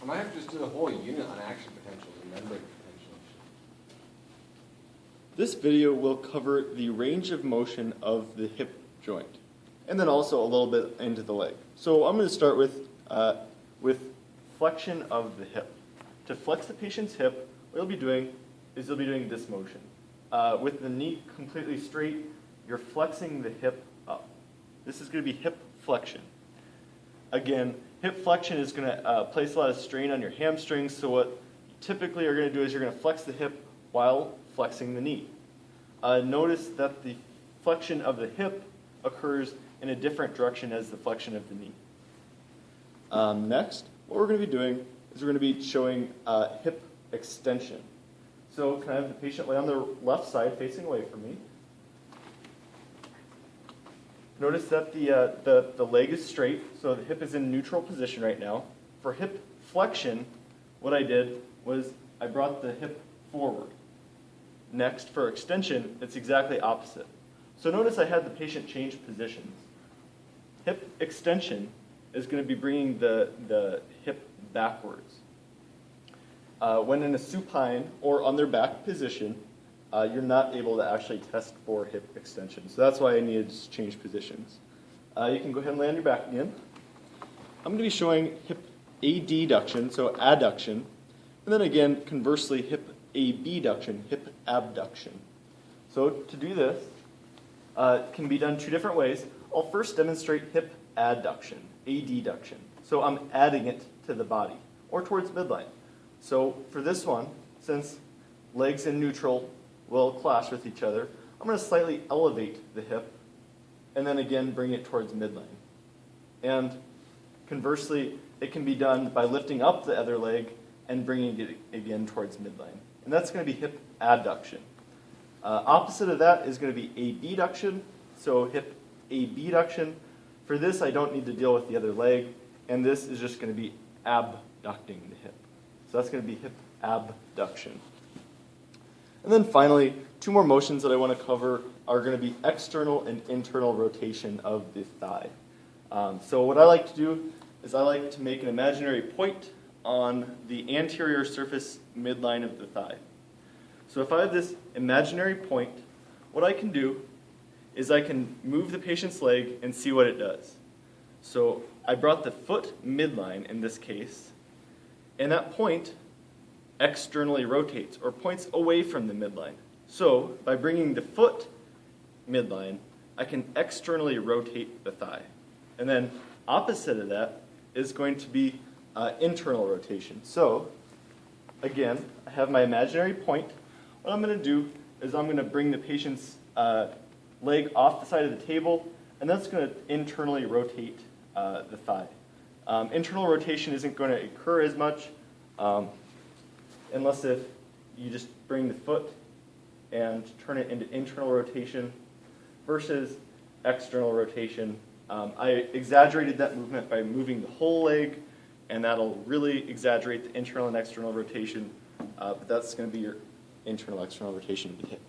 I might have to just do the whole unit on action potentials and membrane potentials. This video will cover the range of motion of the hip joint, and then also a little bit into the leg. So I'm going to start with flexion of the hip. To flex the patient's hip, what you'll be doing is you'll be doing this motion. With the knee completely straight, you're flexing the hip up. This is going to be hip flexion. Again, hip flexion is going to place a lot of strain on your hamstrings, so what you typically are going to do is you're going to flex the hip while flexing the knee. Notice that the flexion of the hip occurs in a different direction as the flexion of the knee. Next, what we're going to be doing is we're going to be showing hip extension. So can I have the patient lay on their left side facing away from me? Notice that the leg is straight, so the hip is in neutral position right now. For hip flexion, what I did was I brought the hip forward. Next, for extension, it's exactly opposite. So notice I had the patient change positions. Hip extension is going to be bringing the hip backwards. When in a supine or on their back position, you're not able to actually test for hip extension. So that's why I needed to change positions. You can go ahead and lay on your back again. I'm going to be showing hip adduction, so adduction, and then again, conversely, hip abduction, hip abduction. So to do this, it can be done two different ways. I'll first demonstrate hip adduction, adduction. So I'm adding it to the body, or towards midline. So for this one, since legs in neutral will clash with each other, I'm going to slightly elevate the hip, and then again bring it towards midline. And conversely, it can be done by lifting up the other leg and bringing it again towards midline. And that's going to be hip adduction. Opposite of that is going to be abduction, so hip abduction. For this, I don't need to deal with the other leg, and this is just going to be abducting the hip. So that's going to be hip abduction. And then finally, two more motions that I want to cover are going to be external and internal rotation of the thigh. So what I like to do is I like to make an imaginary point on the anterior surface midline of the thigh. So if I have this imaginary point, what I can do is I can move the patient's leg and see what it does. So I brought the foot midline in this case, and that point externally rotates or points away from the midline. So by bringing the foot midline, I can externally rotate the thigh. And then opposite of that is going to be internal rotation. So again, I have my imaginary point. What I'm going to do is I'm going to bring the patient's leg off the side of the table, and that's going to internally rotate the thigh. Internal rotation isn't going to occur as much unless if you just bring the foot and turn it into internal rotation versus external rotation. I exaggerated that movement by moving the whole leg, and that'll really exaggerate the internal and external rotation, but that's going to be your internal external rotation of the hip.